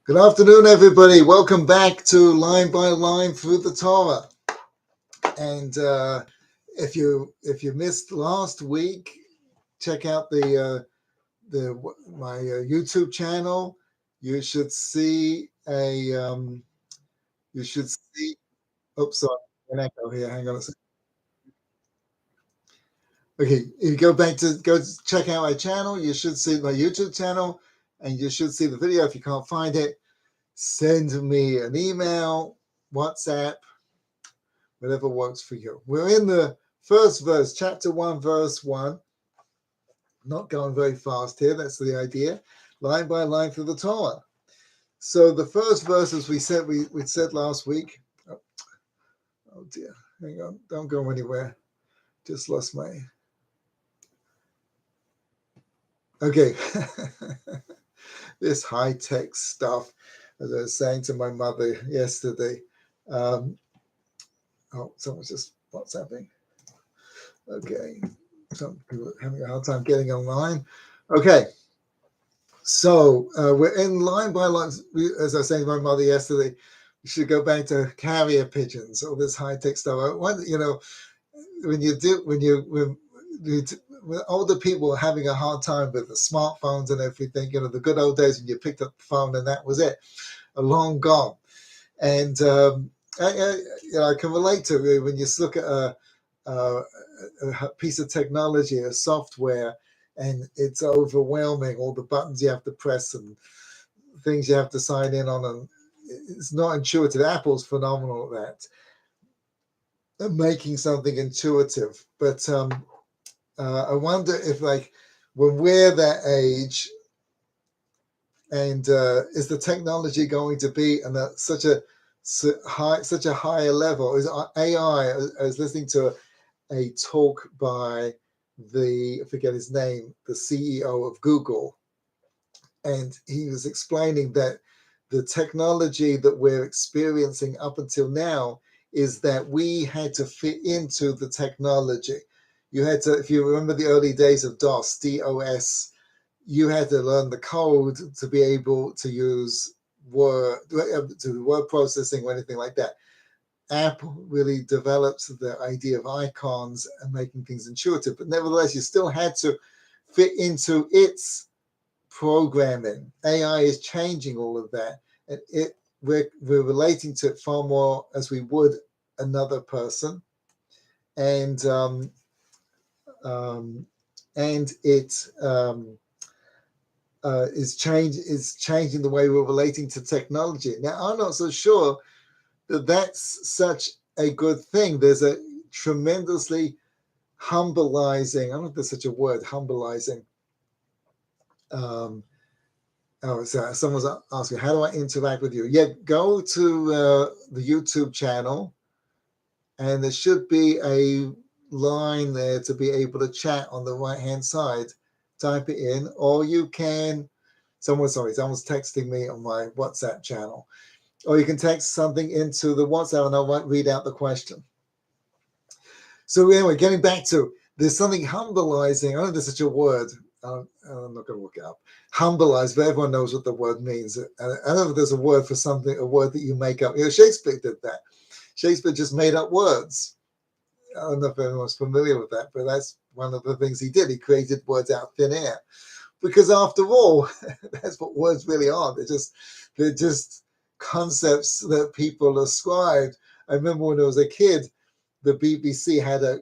Good afternoon, everybody. Welcome back to Line by Line Through the Torah. And if you missed last week, check out my YouTube channel. You should see Oops, sorry, an echo here. Hang on a second. Okay, if you go check out my channel, you should see my YouTube channel, and you should see the video. If you can't find it, send me an email, WhatsApp, whatever works for you. We're in the first verse, chapter 1, verse 1. Not going very fast here. That's the idea. Line by line through the Torah. So the first verse, as we said last week. Oh dear. Hang on. Don't go anywhere. Just lost my. Okay. This high-tech stuff, as I was saying to my mother yesterday. Someone's just WhatsApping. Okay. Some people are having a hard time getting online. Okay. So we're in line by line. As I was saying to my mother yesterday, we should go back to carrier pigeons, all this high-tech stuff. When older people are having a hard time with the smartphones and everything, the good old days when you picked up the phone and that was it, are long gone. And I can relate to it when you look at a piece of technology, a software, and it's overwhelming, all the buttons you have to press and things you have to sign in on, and it's not intuitive. Apple's phenomenal at that, at making something intuitive. But I wonder if, like, when we're that age, and is the technology going to be at such a higher level? Is AI? I was listening to a talk by I forget his name, the CEO of Google, and he was explaining that the technology that we're experiencing up until now is that we had to fit into the technology. You had to, if you remember the early days of DOS, you had to learn the code to be able to use word processing or anything like that. Apple really developed the idea of icons and making things intuitive, but nevertheless, you still had to fit into its programming. AI is changing all of that, and we're relating to it far more as we would another person, and it is changing the way we're relating to technology. Now, I'm not so sure that that's such a good thing. There's a tremendously humbleizing, I don't know if there's such a word, humbleizing. Someone's asking, how do I interact with you? Yeah, go to the YouTube channel, and there should be a line there to be able to chat on the right-hand side. Type it in, or you can, someone's texting me on my WhatsApp channel. Or you can text something into the WhatsApp and I'll read out the question. So anyway, getting back to, there's something humbleizing. I don't know if there's such a word. I'm not going to look it up. Humbleize, but everyone knows what the word means. I don't know if there's a word for something, a word that you make up. Shakespeare did that. Shakespeare just made up words. I don't know if anyone's familiar with that, but that's one of the things he did. He created words out of thin air. Because after all, that's what words really are. They're just concepts that people ascribed. I remember when I was a kid, the BBC had a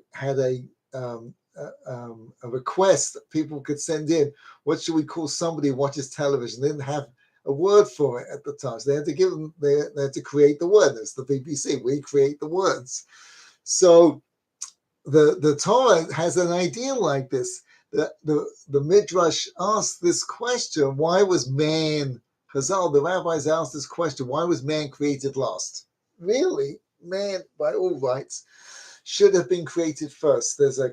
request that people could send in. What should we call somebody who watches television? They didn't have a word for it at the time, so they had to give them. They had to create the word. It's the BBC. We create the words. So the Torah has an idea like this. The Midrash asked this question: why was man? Chazal, the rabbis asked this question: why was man created last? Really, man, by all rights, should have been created first. There's a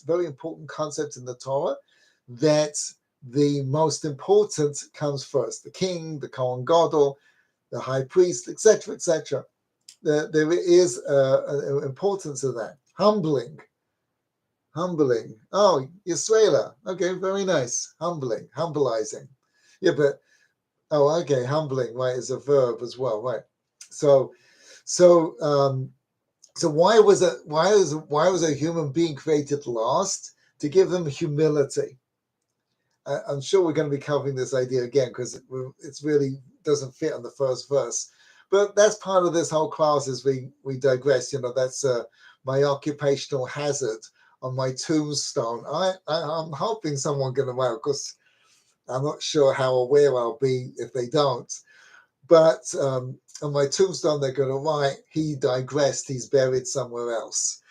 very important concept in the Torah that the most important comes first: the king, the Kohen Gadol, the high priest, etc., etc. There is an importance of that. Humbling. Oh, Yisraela. Okay, very nice. Humbling, humbleizing. Yeah, but Oh, okay, humbling, right, is a verb as well, right? So, so, so why was a human being created last? To give them humility. I'm sure we're going to be covering this idea again because it's really doesn't fit on the first verse. But that's part of this whole class as we digress. That's my occupational hazard on my tombstone. I'm hoping someone can write, because I'm not sure how aware I'll be if they don't. But on my tombstone, they're going to write, "He digressed. He's buried somewhere else."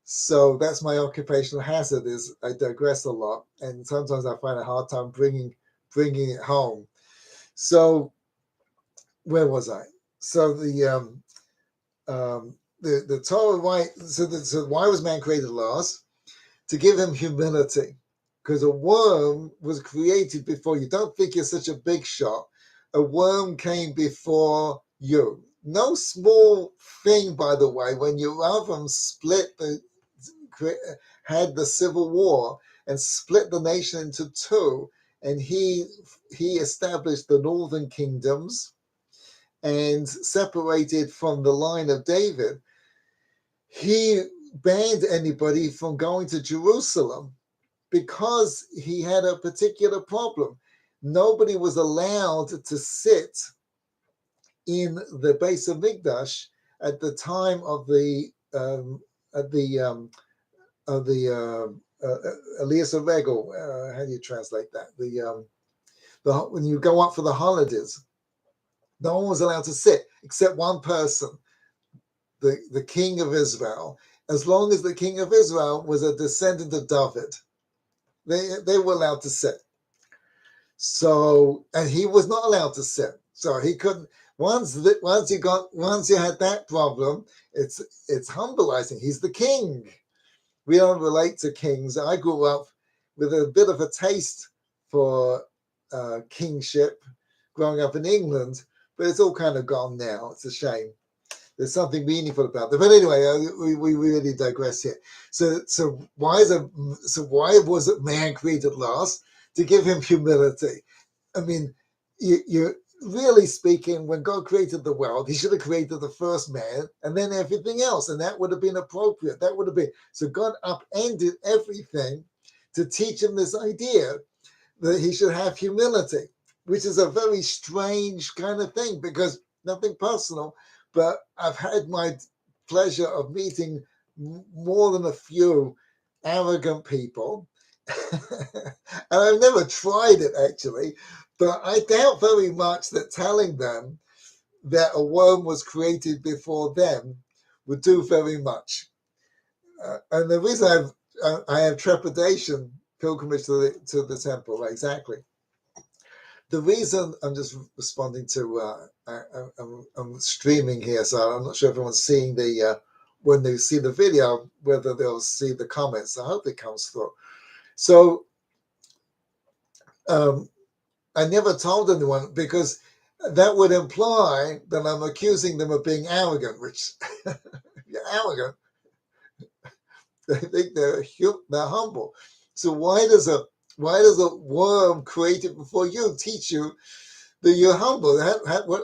So that's my occupational hazard, is I digress a lot, and sometimes I find a hard time bringing it home. So where was I? So the Torah, why? So why was man created last? To give him humility, because a worm was created before you. Don't think you're such a big shot. A worm came before you. No small thing, by the way. When Yerovam had the civil war and split the nation into two, and he established the northern kingdoms and separated from the line of David. He banned anybody from going to Jerusalem because he had a particular problem. Nobody was allowed to sit in the base of Mikdash at the time of the Elias Regel. How do you translate that? When you go up for the holidays, no one was allowed to sit except one person, the king of Israel. As long as the king of Israel was a descendant of David, they were allowed to sit. So, and he was not allowed to sit. So he couldn't. Once you had that problem, it's humbling. He's the king. We don't relate to kings. I grew up with a bit of a taste for kingship growing up in England, but it's all kind of gone now. It's a shame. There's something meaningful about that. But anyway, we really digress here. So why was it man created last? To give him humility. I mean, you really speaking, when God created the world, he should have created the first man and then everything else, and that would have been appropriate. That would have been, so God upended everything to teach him this idea that he should have humility, which is a very strange kind of thing, because nothing personal, but I've had my pleasure of meeting more than a few arrogant people. And I've never tried it actually, but I doubt very much that telling them that a worm was created before them would do very much. And the reason I have trepidation, pilgrimage to the temple, exactly. The reason I'm just responding to, I'm streaming here, so I'm not sure if everyone's seeing when they see the video, whether they'll see the comments. I hope it comes through. So I never told anyone, because that would imply that I'm accusing them of being arrogant, which you're arrogant. They think they're humble. So why does a worm created before you teach you that you're humble?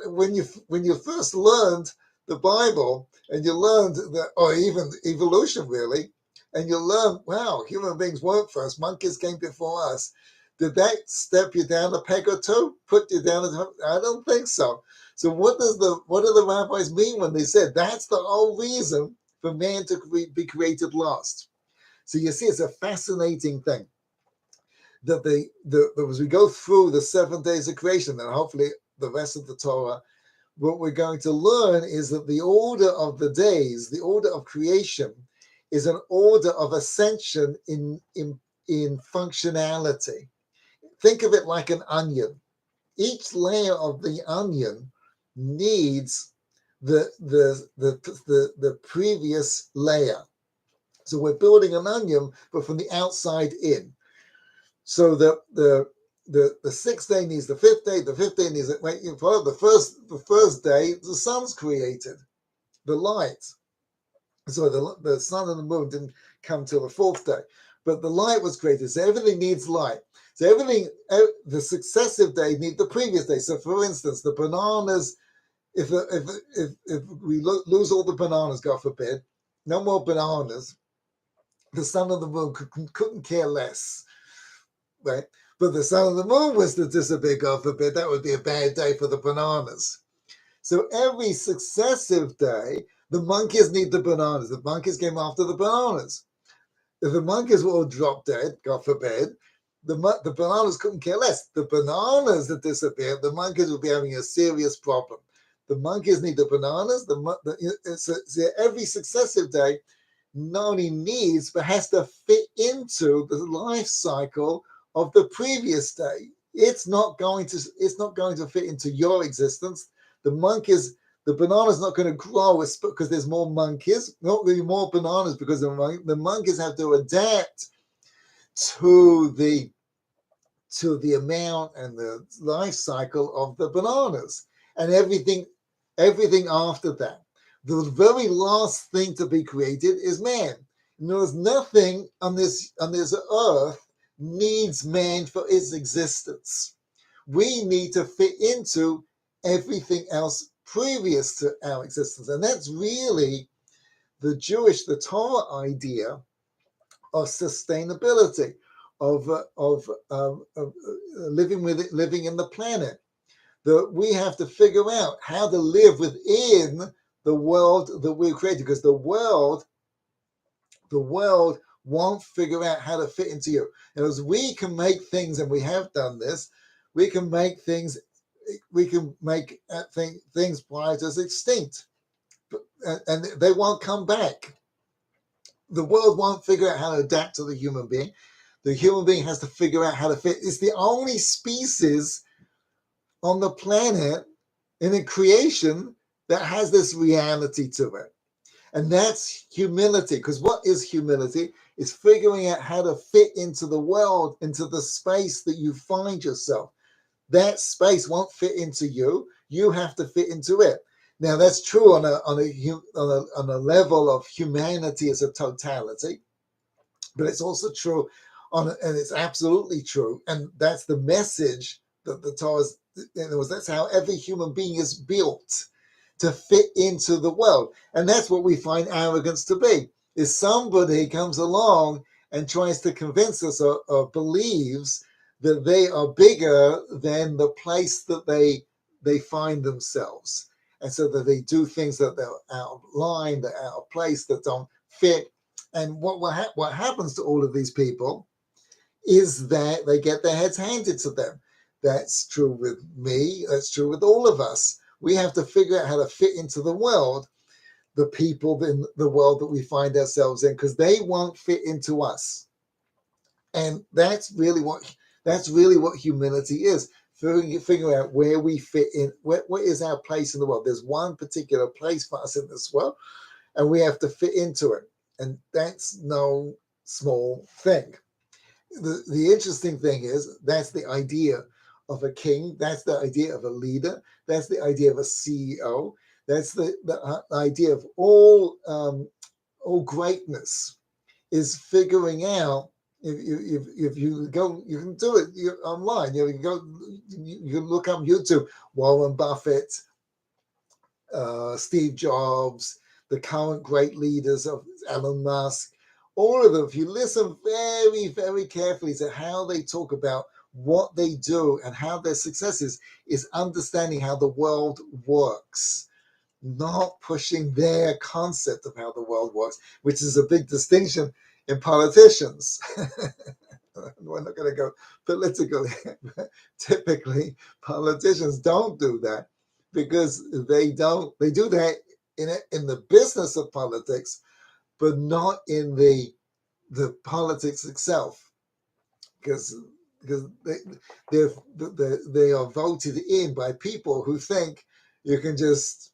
When you first learned the Bible, and you learned that, or even evolution really, and you learned, wow, human beings weren't first, monkeys came before us. Did that step you down a peg or two? Put you down? I don't think so. So what do the rabbis mean when they said that's the whole reason for man to be created last? So you see, it's a fascinating thing that as we go through the 7 days of creation, and hopefully the rest of the Torah, what we're going to learn is that the order of the days, the order of creation, is an order of ascension in functionality. Think of it like an onion. Each layer of the onion needs the previous layer. So we're building an onion, but from the outside in. So the 6th day needs the 5th day. The 5th day needs the first day. The sun's created, the light. So the sun and the moon didn't come till the 4th day. but the light was created. So everything needs light. So the successive day need the previous day. So for instance, the bananas, if we lose all the bananas, God forbid, no more bananas, the sun and the moon couldn't care less, right? But the sun and the moon was to disappear, God forbid, that would be a bad day for the bananas. So every successive day, the monkeys need the bananas. The monkeys came after the bananas. If the monkeys were all dropped dead, God forbid, the bananas couldn't care less. The bananas that disappeared, the monkeys would be having a serious problem. The monkeys need the bananas. So every successive day not only needs, but has to fit into the life cycle of the previous day. It's not going to fit into your existence. The banana's not going to grow because there's more monkeys. Not really more bananas because the monkeys have to adapt to the amount and the life cycle of the bananas and everything after that. The very last thing to be created is man. There's nothing on this earth needs man for its existence. We need to fit into everything else previous to our existence, and that's really the Torah idea of sustainability, of living in the planet. That we have to figure out how to live within the world that we've created, because the world won't figure out how to fit into you. And as we can make things, and we have done this, we can make things prior to us extinct, and they won't come back. The world won't figure out how to adapt to the human being. The human being has to figure out how to fit. It's the only species on the planet in a creation that has this reality to it. And that's humility. Because what is humility? It's figuring out how to fit into the world, into the space that you find yourself. That space won't fit into you. You have to fit into it. Now that's true on a level of humanity as a totality, but it's also true and it's absolutely true. And that's the message that the Torah is. That's how every human being is built, to fit into the world. And that's what we find arrogance to be, is somebody comes along and tries to convince us or believes that they are bigger than the place that they find themselves. And so that they do things that they're out of line, they're out of place, that don't fit. And what happens to all of these people is that they get their heads handed to them. That's true with me. That's true with all of us. We have to figure out how to fit into the world, the people in the world that we find ourselves in, because they won't fit into us. And that's really what humility is. Figuring out where we fit in, what is our place in the world. There's one particular place for us in this world, and we have to fit into it. And that's no small thing. The interesting thing is that's the idea of a king. That's the idea of a leader. That's the idea of a CEO. That's the idea of all greatness, is figuring out. If you go, you can do it online. You can look up YouTube. Warren Buffett, Steve Jobs, the current great leaders of Elon Musk, all of them, if you listen very, very carefully to how they talk about what they do and how their success is understanding how the world works, not pushing their concept of how the world works, which is a big distinction in politicians. We're not going to go political. Typically, politicians don't do that, because they do that in the business of politics, but not in the politics itself, because they are voted in by people who think you can just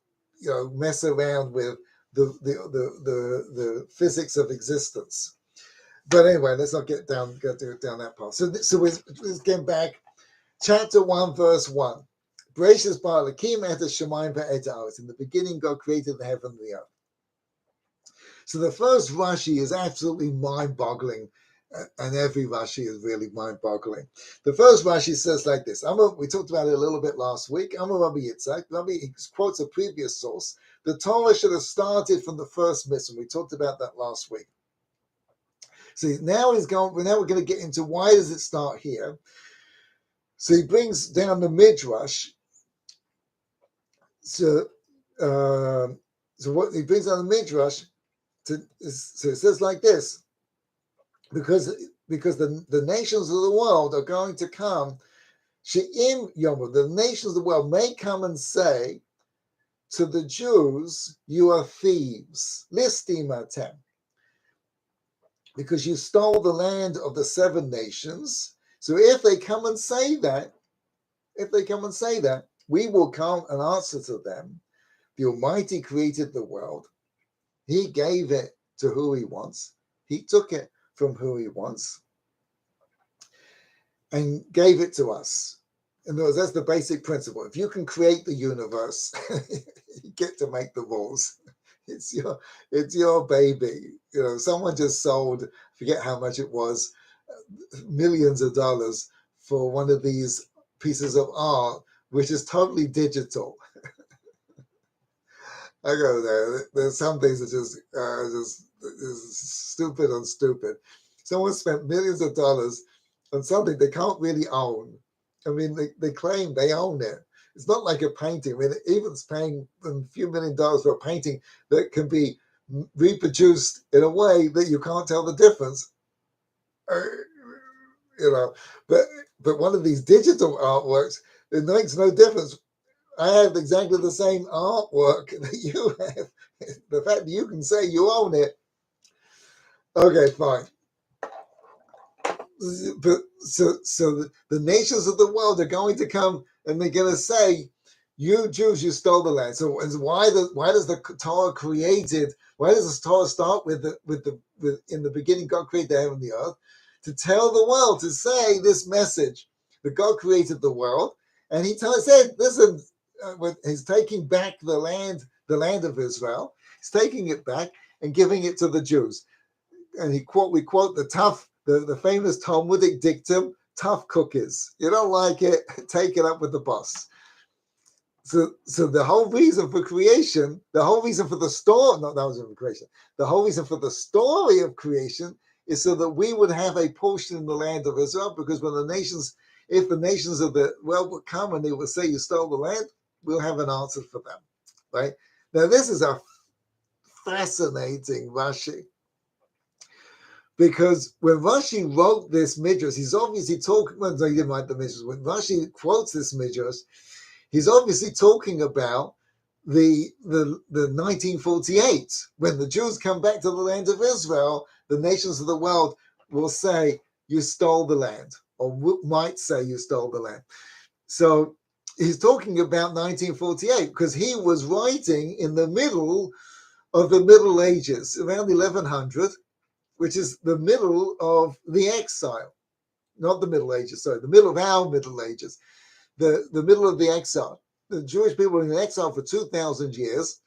mess around with the physics of existence. But anyway, let's not get down that path. So we're getting back. Chapter 1, verse 1. Beraishis bara Elokim et hashamayim ve'et haaretz. In the beginning, God created the heaven and the earth. So the first Rashi is absolutely mind-boggling And every Rashi is really mind-boggling. The first Rashi says like this. We talked about it a little bit last week. I'm a Rabbi Isaac. He quotes a previous source. The Torah should have started from the first mitzvah. We talked about that last week. See, now we're going to get into why does it start here. So he brings down the Midrash. So what he brings down the Midrash, so it says like this. Because the nations of the world are going to come, She'im Yomu, the nations of the world may come and say to the Jews, you are thieves, listim atem, because you stole the land of the seven nations. So if they come and say that, we will come and answer to them. The Almighty created the world. He gave it to who he wants. He took it from who he wants and gave it to us. In other words, that's the basic principle. If you can create the universe, you get to make the rules. It's your baby. Someone just sold, forget how much it was, millions of dollars for one of these pieces of art, which is totally digital. I go there. There's some things that just stupid on stupid. Someone spent millions of dollars on something they can't really own. I mean, they claim they own it. It's not like a painting. I mean, even paying a few $1 million for a painting that can be reproduced in a way that you can't tell the difference. But one of these digital artworks, it makes no difference. I have exactly the same artwork that you have. The fact that you can say you own it. Okay, fine. But so the nations of the world are going to come and they're going to say, you Jews, you stole the land. So why does the Torah created? Why does the Torah start with in the beginning God created the heaven and the earth, to tell the world, to say this message that God created the world, and he said, listen, he's taking back the land of Israel. He's taking it back and giving it to the Jews. And we quote the famous Talmudic dictum, tough cookies. You don't like it, take it up with the boss. So the whole reason for creation, the whole reason for the story, no, that was in creation. The whole reason for the story of creation is so that we would have a portion in the land of Israel, because if the nations of the world would come and they would say you stole the land, we'll have an answer for them, right? Now this is a fascinating Rashi. Because when Rashi wrote this midrash, he's obviously talking. Well, he didn't write the midrash. When Rashi quotes this midrash, he's obviously talking about the 1948, when the Jews come back to the land of Israel. The nations of the world will say, "You stole the land," or might say, "You stole the land." So he's talking about 1948 because he was writing in the middle of the Middle Ages, around 1100. Which is the middle of the exile, not the Middle Ages, sorry, the middle of our Middle Ages, the middle of the exile. The Jewish people were in exile for 2,000 years.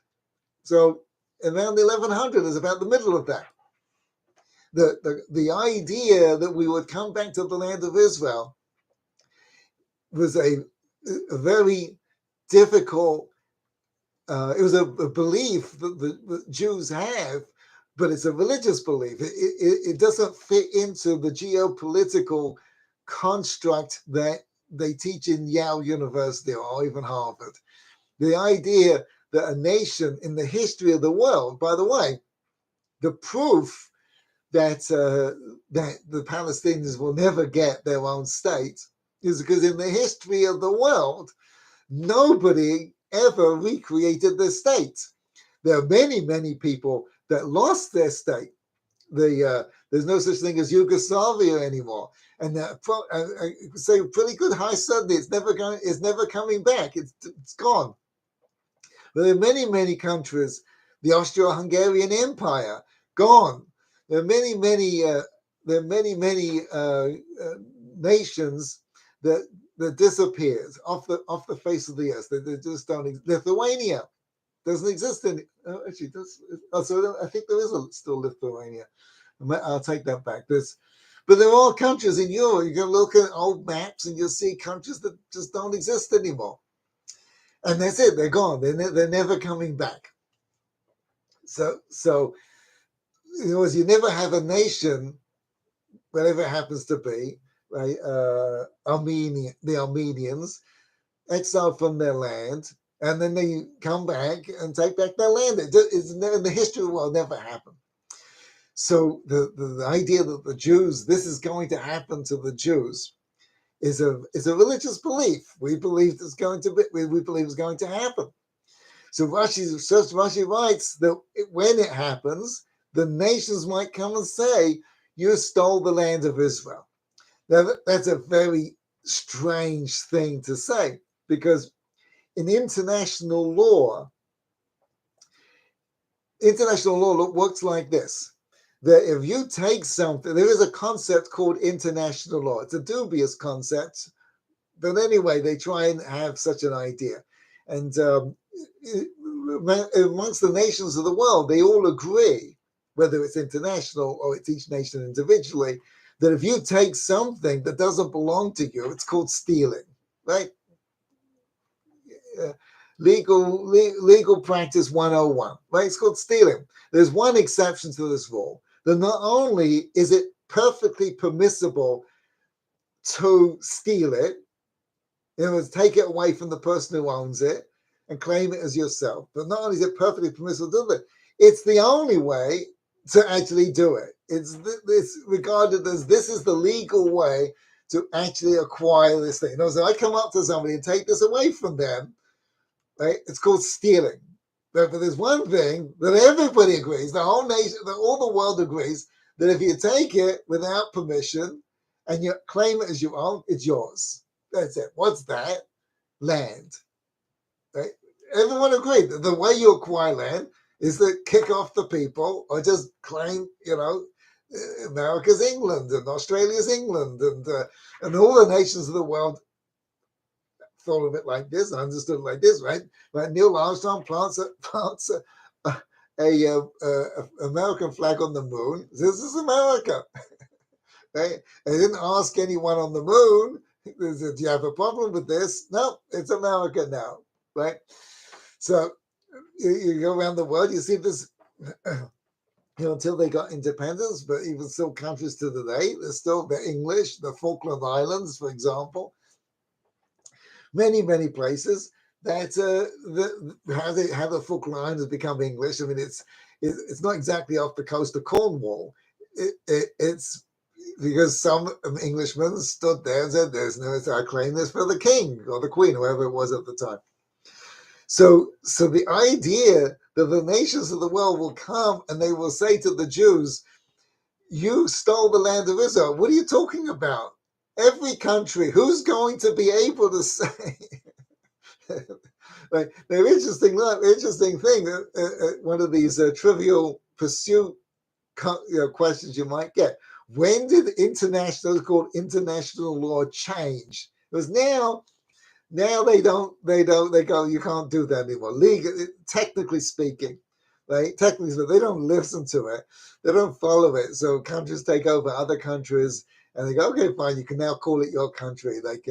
So around 1100 is about the middle of that. The idea that we would come back to the land of Israel was a very difficult, it was a belief that the Jews have, but it's a religious belief. It doesn't fit into the geopolitical construct that they teach in Yale University or even Harvard. The idea that a nation in the history of the world, by the way, the proof that the Palestinians will never get their own state is because in the history of the world, nobody ever recreated their state. There are many, many people that lost their state. There's no such thing as Yugoslavia anymore, and I say pretty good high certainty it's never coming back. It's gone. But there are many, many countries. The Austro-Hungarian Empire gone. There are many, many nations that disappeared off the face of the earth. They just don't. Lithuania doesn't exist in. Actually, does. So I think there is still Lithuania. I'll take that back. But there are countries in Europe, you can look at old maps and you'll see countries that just don't exist anymore. And that's it, they're gone. They're never coming back. So in other words, you never have a nation, whatever it happens to be, right? The Armenians exiled from their land, and then they come back and take back their land. It's never, in the history of the world, never happened. So the idea that the Jews, this is going to happen to the Jews, is a religious belief. We believe it's going to be. We believe it's going to happen. So Rashi writes that when it happens, the nations might come and say, "You stole the land of Israel." Now that's a very strange thing to say, because in international law works like this: that if you take something, there is a concept called international law. It's a dubious concept, but anyway, they try and have such an idea. And amongst the nations of the world, they all agree, whether it's international or it's each nation individually, that if you take something that doesn't belong to you, it's called stealing, right? Legal practice 101, right? It's called stealing. There's one exception to this rule, that not only is it perfectly permissible to steal it, in other words, take it away from the person who owns it and claim it as yourself, but not only is it perfectly permissible to do it, it's the only way to actually do it. It's regarded as this is the legal way to actually acquire this thing. In other words, if I come up to somebody and take this away from them, right? It's called stealing. But there's one thing that everybody agrees, the whole nation, all the world agrees, that if you take it without permission and you claim it as your own, it's yours. That's it. What's that? Land. Right? Everyone agreed that the way you acquire land is to kick off the people or just claim, America's England and Australia's England and all the nations of the world thought of it like this, understood it like this, right? But Neil Armstrong plants a American flag on the moon. This is America, right? They didn't ask anyone on the moon, do you have a problem with this? No, it's America now, right? So you go around the world, you see this, until they got independence, but even still countries to today, they're English, the Falkland Islands, for example, many places that how the Falkland Islands become English. I mean, it's not exactly off the coast of Cornwall. It's because some Englishmen stood there and said, I claim this for the king or the queen, whoever it was at the time. So the idea that the nations of the world will come and they will say to the Jews, you stole the land of Israel. What are you talking about? Every country, who's going to be able to say? Like, the interesting thing, one of these trivial pursuit questions you might get. When did international law change? Because now they go, you can't do that anymore. Technically speaking, right? Technically, they don't listen to it. They don't follow it. So countries take over other countries and they go, okay, fine, you can now call it your country. Like,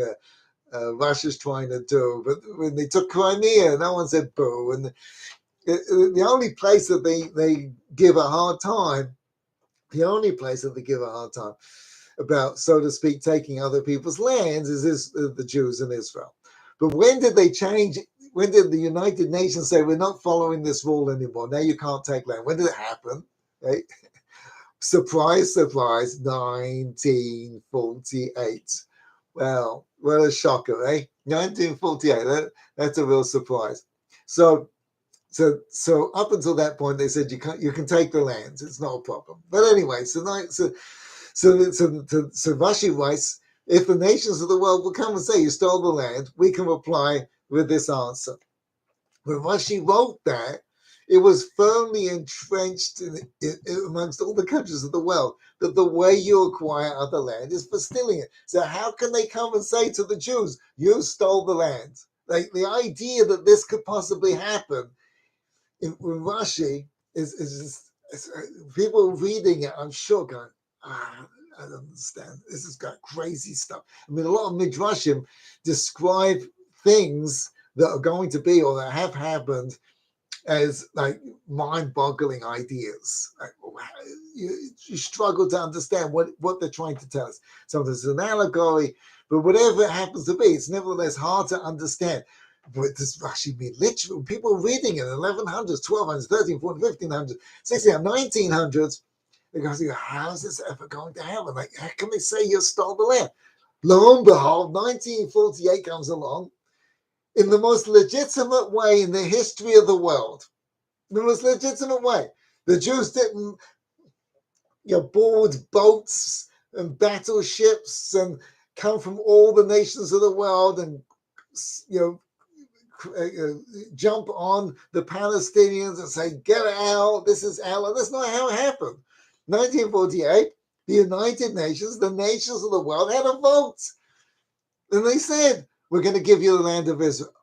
Russia's trying to do, but when they took Crimea, no one said boo. And the only place that they give a hard time, about, so to speak, taking other people's lands is the Jews in Israel. But when did they change? When did the United Nations say we're not following this rule anymore? Now you can't take land. When did it happen? Right? Surprise, 1948. Well, what a shocker, eh? 1948. That's a real surprise. So up until that point, they said you can take the lands. It's not a problem. But anyway, so Rashi writes, if the nations of the world will come and say you stole the land, we can reply with this answer. When Rashi wrote that, it was firmly entrenched amongst all the countries of the world that the way you acquire other land is for stealing it. So how can they come and say to the Jews, you stole the land? Like, the idea that this could possibly happen in Rashi is people reading it, I'm sure, going, I don't understand. This has got crazy stuff. I mean, a lot of midrashim describe things that are going to be or that have happened as like mind-boggling ideas. Like, you struggle to understand what they're trying to tell us. Sometimes it's an allegory, but whatever it happens to be, it's nevertheless hard to understand. But does Rashi mean literal? People reading it in 1100s, 1200s, 1300s, 1400s, 1600s, 1900s. They're going to go, how is this ever going to happen? Like, how can they say you stole the land? Lo and behold, 1948 comes along in the most legitimate way in the history of the world. The most legitimate way. The Jews didn't board boats and battleships and come from all the nations of the world and jump on the Palestinians and say, get out, this is our. That's not how it happened. 1948, the United Nations, the nations of the world had a vote. And they said, we're going to give you the land of Israel.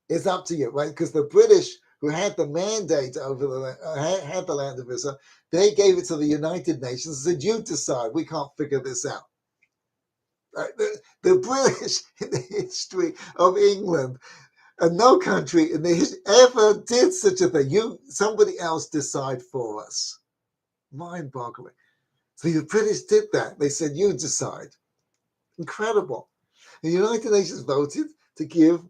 It's up to you, right? Because the British, who had the mandate over had the land of Israel, they gave it to the United Nations and said, you decide, we can't figure this out. Right? The British in the history of England, and no country in the history ever did such a thing. Somebody else decide for us. Mind-boggling. So the British did that. They said, you decide. Incredible. The United Nations voted to give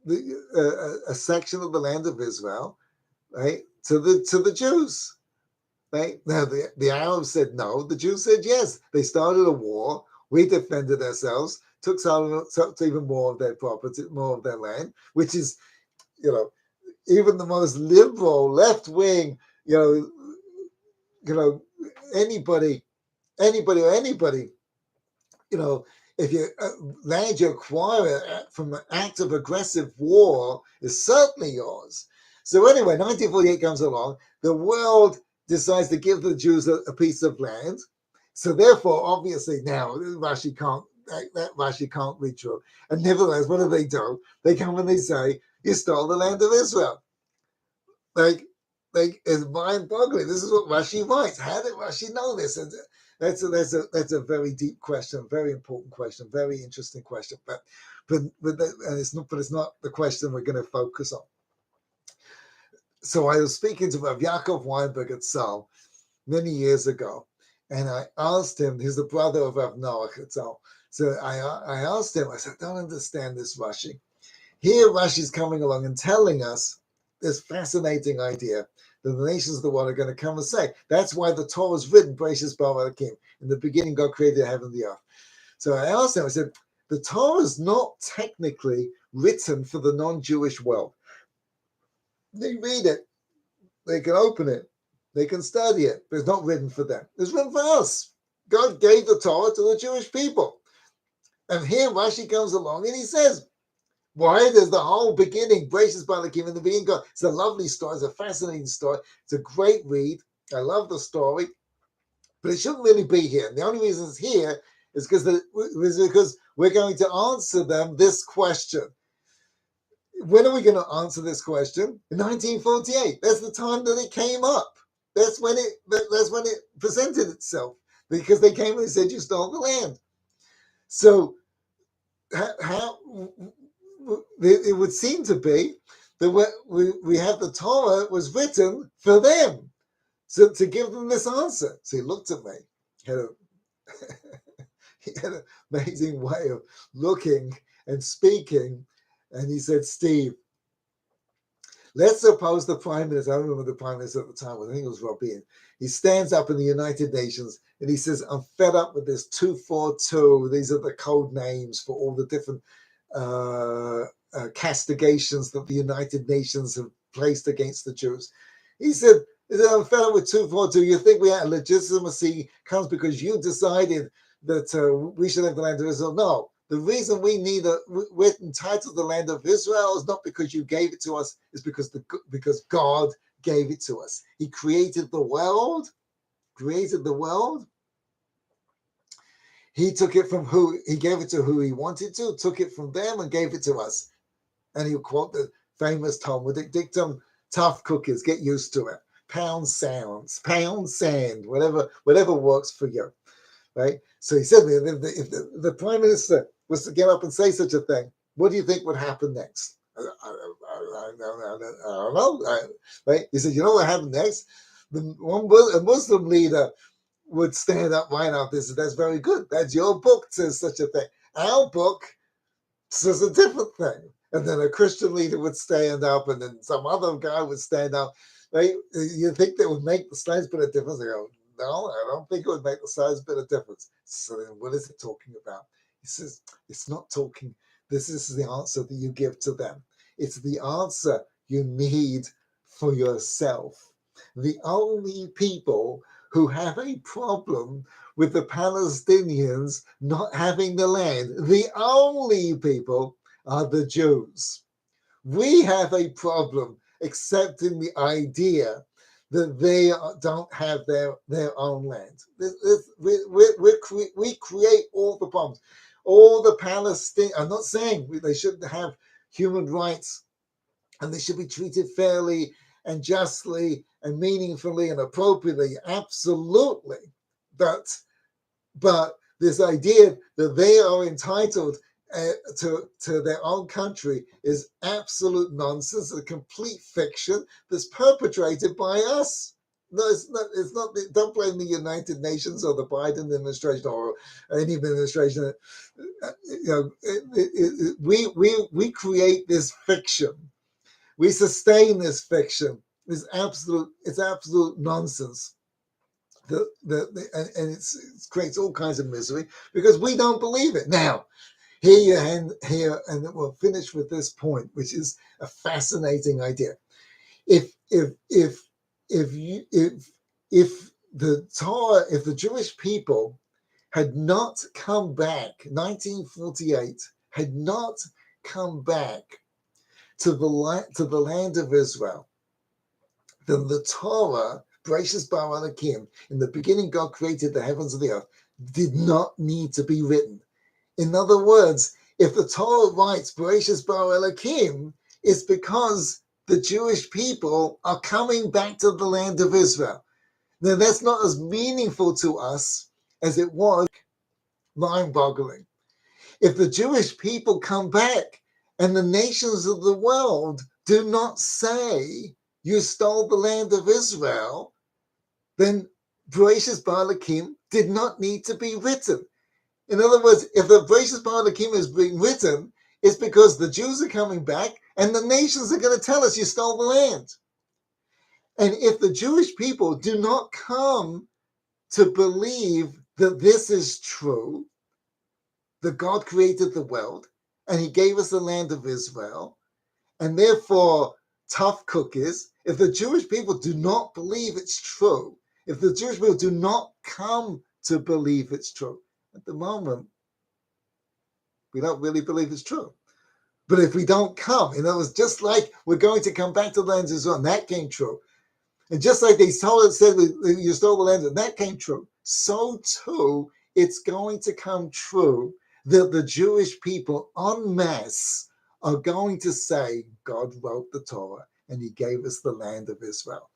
a section of the land of Israel, right, to the Jews. Right? Now the Arabs said no, the Jews said yes. They started a war, we defended ourselves, took even more of their property, more of their land, which is, even the most liberal, left-wing, anybody, if you land you acquire from an act of aggressive war is certainly yours. So anyway, 1948 comes along. The world decides to give the Jews a piece of land. So therefore, obviously now Rashi can't read through. And nevertheless, what do? They come and they say, you stole the land of Israel. Like it's mind-boggling. This is what Rashi writes. How did Rashi know this? And that's a very deep question, very important question, very interesting question. But it's not the question we're going to focus on. So I was speaking to Rav Yaakov Weinberg at Tzal many years ago, and I asked him. He's the brother of Rav Noach at Tzal. So I asked him. I said, I don't understand this Rashi. Here Rashi's coming along and telling us this fascinating idea that the nations of the world are going to come and say. That's why the Torah is written, Beraishis bara Elokim. In the beginning, God created heaven and the earth. So I asked him, I said, the Torah is not technically written for the non-Jewish world. They read it, they can open it, they can study it, but it's not written for them. It's written for us. God gave the Torah to the Jewish people. And here Rashi comes along and he says, why? There's the whole beginning, Beraishis bara Elokim in the beginning. God. It's a lovely story. It's a fascinating story. It's a great read. I love the story, but it shouldn't really be here. And the only reason it's here is because we're going to answer them this question. When are we going to answer this question? In 1948. That's the time that it came up. That's when it presented itself, because they came and said you stole the land. So how it would seem to be that we have the Torah was written for them, so to give them this answer. So he looked at me, he had an amazing way of looking and speaking, and he said, Steve, let's suppose the Prime Minister, I don't remember the Prime Minister at the time, I think it was Rabin, he stands up in the United Nations and he says, I'm fed up with this 242, these are the code names for all the different castigations that the United Nations have placed against the Jews. He said, I'm fed up with 242. You think we had legitimacy comes because you decided that we should have the land of Israel? No. The reason we're entitled to the land of Israel is not because you gave it to us, it's because God gave it to us. He created the world. He took it from he gave it to who he wanted to, took it from them and gave it to us. And he'll quote the famous Talmudic dictum, tough cookies, get used to it. pound sand, whatever works for you, right? So he said, if the prime minister was to get up and say such a thing, what do you think would happen next? I don't know, right? He said, you know what happened next? A Muslim leader would stand up right after this. That's very good. That's your book says such a thing. Our book says a different thing. And then a Christian leader would stand up, and then some other guy would stand up. Right? You think that would make the slightest bit of difference? They go, no, I don't think it would make the slightest bit of difference. So then what is it talking about? He says, it's not talking. This is the answer that you give to them. It's the answer you need for yourself. The only people who have a problem with the Palestinians not having the land, the only people are the Jews. We have a problem accepting the idea that they don't have their own land. We create all the problems. All the Palestinians, I'm not saying they shouldn't have human rights and they should be treated fairly and justly and meaningfully and appropriately, absolutely. But this idea that they are entitled to their own country is absolute nonsense, a complete fiction that's perpetrated by us. No, it's not. It's not. Don't blame the United Nations or the Biden administration or any administration. We create this fiction. We sustain this fiction. It's absolute nonsense. And it creates all kinds of misery because we don't believe it. Now, here, and we'll finish with this point, which is a fascinating idea. If the Jewish people had not come back, 1948 had not come back to the land of Israel, then the Torah, Beraishis bara Elokim, in the beginning God created the heavens and the earth, did not need to be written. In other words, if the Torah writes Beraishis bara Elokim, it's because the Jewish people are coming back to the land of Israel. Now that's not as meaningful to us as it was mind-boggling. If the Jewish people come back and the nations of the world do not say you stole the land of Israel, then Beraishis bara Elokim did not need to be written. In other words, if the Beraishis bara Elokim is being written, it's because the Jews are coming back and the nations are going to tell us you stole the land. And if the Jewish people do not come to believe that this is true, that God created the world and he gave us the land of Israel, and therefore tough cookies, if the Jewish people do not believe it's true, if the Jewish people do not come to believe it's true, at the moment, we don't really believe it's true. But if we don't come, in other words, just like we're going to come back to the land of Israel, and that came true, and just like they said you stole the land, and that came true, so too it's going to come true that the Jewish people en masse are going to say God wrote the Torah and he gave us the land of Israel.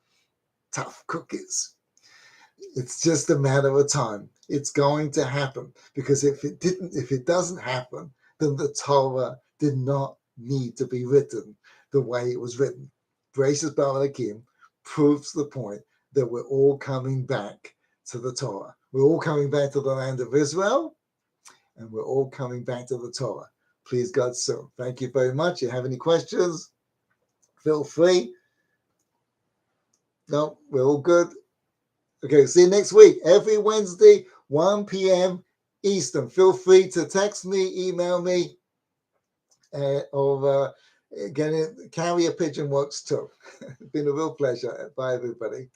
Tough cookies. It's just a matter of time. It's going to happen, because if it doesn't happen, then the Torah did not need to be written the way it was written. Beraishis bara Elokim proves the point that we're all coming back to the Torah. We're all coming back to the land of Israel, and we're all coming back to the Torah. Please God so. Thank you very much. You have any questions? Feel free. No, we're all good. Okay, see you next week. Every Wednesday, 1 p.m. Eastern. Feel free to text me, email me, or carrier pigeon works too. It's been a real pleasure. Bye, everybody.